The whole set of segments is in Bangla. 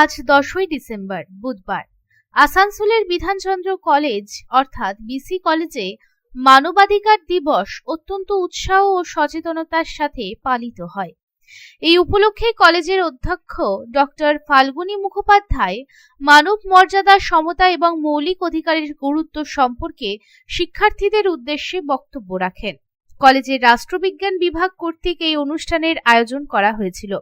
আজ 10ই ডিসেম্বর বুধবার আসানসোলের বিধানচন্দ্র কলেজ অর্থাৎ বিসি কলেজে মানবাধিকার দিবস অত্যন্ত উৎসাহ ও সচেতনতার সাথে পালিত হয়। এই উপলক্ষে কলেজের অধ্যক্ষ ডক্টর ফাল্গুনী মুখোপাধ্যায় মানব মর্যাদা, সমতা এবং মৌলিক অধিকারের গুরুত্ব সম্পর্কে শিক্ষার্থীদের উদ্দেশ্যে বক্তব্য রাখেন। কলেজের রাষ্ট্রবিজ্ঞান বিভাগ কর্তৃক এই অনুষ্ঠানের আয়োজন করা হয়েছিল।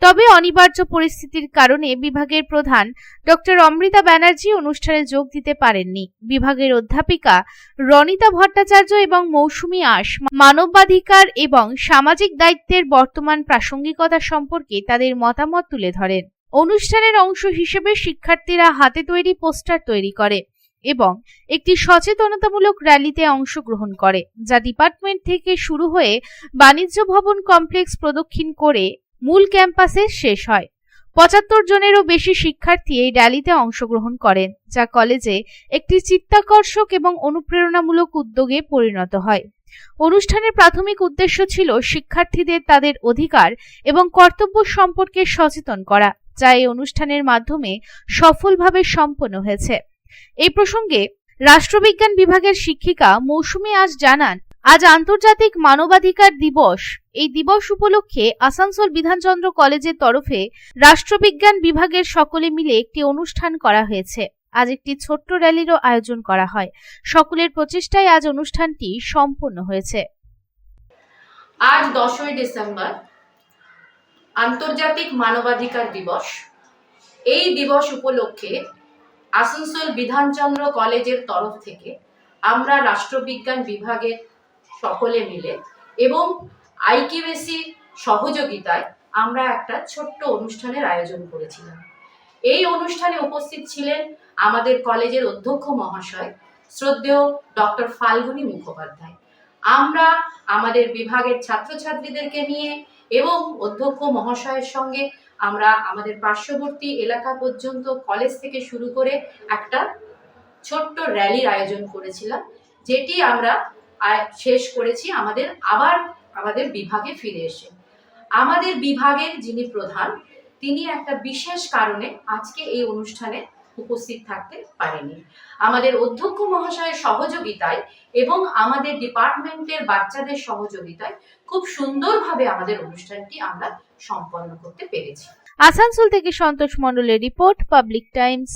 তবে অনিবার্য পরিস্থিতির কারণে বিভাগের প্রধান ডক্টর অমৃতা ব্যানার্জি অনুষ্ঠানে যোগ দিতে পারেননি। বিভাগের অধ্যাপিকা রনিতা ভট্টাচার্য এবং মৌসুমী আশ মানবাধিকার এবং সামাজিক দায়িত্বের বর্তমান প্রাসঙ্গিকতা সম্পর্কে তাদের মতামত তুলে ধরেন। অনুষ্ঠানের অংশ হিসেবে শিক্ষার্থীরা হাতে তৈরি পোস্টার তৈরি করে এবং একটি সচেতনতামূলক র্যালিতে অংশগ্রহণ করে, যা ডিপার্টমেন্ট থেকে শুরু হয়ে বাণিজ্য ভবন কমপ্লেক্স প্রদক্ষিণ করে মূল ক্যাম্পাসে শেষ হয়। 75 জনেরও বেশি শিক্ষার্থী এই র্যালিতে অংশগ্রহণ করেন, যা কলেজে একটি চিত্তাকর্ষক এবং অনুপ্রেরণামূলক উদ্যোগে পরিণত হয়। অনুষ্ঠানের প্রাথমিক উদ্দেশ্য ছিল শিক্ষার্থীদের তাদের অধিকার এবং কর্তব্য সম্পর্কে সচেতন করা, যা এই অনুষ্ঠানের মাধ্যমে সফলভাবে সম্পন্ন হয়েছে। এই প্রসঙ্গে রাষ্ট্রবিজ্ঞান বিভাগের শিক্ষিকা মৌসুমী আশ জানান, আজ আন্তর্জাতিক মানবাধিকার দিবস। এই দিবস উপলক্ষে আসানসোল বিধানচন্দ্র কলেজের তরফে রাষ্ট্রবিজ্ঞান বিভাগের সকলে মিলে একটি অনুষ্ঠান করা হয়েছে। আজ একটি ছোট্ট র্যালিরও আয়োজন করা হয়। সকলের প্রচেষ্টায় আজ অনুষ্ঠানটি সম্পন্ন হয়েছে। আজ 10ই ডিসেম্বর আন্তর্জাতিক মানবাধিকার দিবস। এই দিবস উপলক্ষে আসানসোল বিধানচন্দ্র কলেজের তরফ থেকে আমরা রাষ্ট্রবিজ্ঞান বিভাগের সকলে মিলে এবং আইকিউএসি সহযোগিতায় আমরা একটা ছোট্ট অনুষ্ঠানের আয়োজন করেছিলাম। এই অনুষ্ঠানে উপস্থিত ছিলেন আমাদের কলেজের অধ্যক্ষ মহাশয় শ্রদ্ধেয় ডক্টর ফাল্গুনী মুখোপাধ্যায়। আমরা আমাদের বিভাগের ছাত্রছাত্রীদেরকে নিয়ে এবং অধ্যক্ষ মহাশয়ের সঙ্গে আমরা আমাদের পার্শ্ববর্তী এলাকা পর্যন্ত কলেজ থেকে শুরু করে একটা ছোট্ট র্যালির আয়োজন করেছিলাম, যেটি আমরা শেষ করেছি আমাদের বিভাগে ফিরে এসে। আমাদের বিভাগের যিনি প্রধান, তিনি একটা বিশেষ কারণে আজকে এই অনুষ্ঠানে উপস্থিত থাকতে পারেনি। আমাদের অধ্যক্ষ মহাশয়ের সহযোগিতায় এবং আমাদের ডিপার্টমেন্টের বাচ্চাদের সহযোগিতায় খুব সুন্দরভাবে আমাদের অনুষ্ঠানটি আমরা সম্পন্ন করতে পেরেছি। আসানসোল থেকে সন্তোষ মণ্ডলের রিপোর্ট, পাবলিক টাইমস।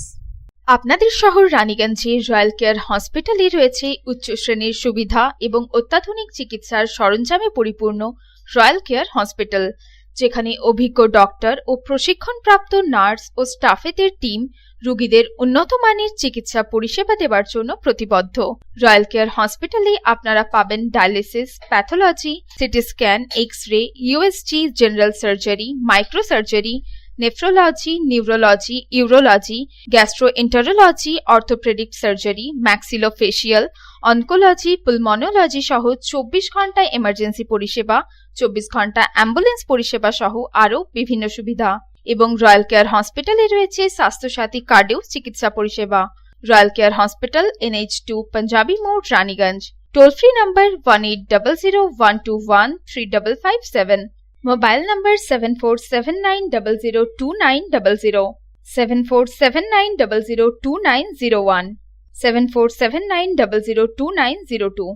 আপনাদের শহর রানীগঞ্জে রয়্যাল কেয়ার হসপিটালে রয়েছে উচ্চ শ্রেণীর সুবিধা এবং অত্যাধুনিক চিকিৎসার সরঞ্জামে পরিপূর্ণ রয়্যাল কেয়ার হসপিটাল, যেখানে অভিজ্ঞ ডক্টর ও প্রশিক্ষণপ্রাপ্ত নার্স ও স্টাফেদের টিম রোগীদের উন্নত মানের চিকিৎসা পরিষেবা দেওয়ার জন্য প্রতিবদ্ধ। রয়্যাল কেয়ার হসপিটালে আপনারা পাবেন dialysis, pathology, CT scan, x-ray, USG, general surgery, micro surgery, nephrology, neurology, urology, gastroenterology, orthopaedic surgery, maxillofacial, oncology, pulmonology সহ 24 ঘন্টা এমার্জেন্সি পরিষেবা, 24 ঘন্টা অ্যাম্বুলেন্স পরিষেবা সহ আরও বিভিন্ন সুবিধা। এবং রয়্যাল কেয়ার হসপিটালে রয়েছে স্বাস্থ্যসাথী কার্ডেও চিকিৎসা পরিষেবা। Royal care hospital, NH2 panjabi মোড়, Raniganj. Toll free number 180012213557। Mobile number 7479002900, 7479002901, 7479002902।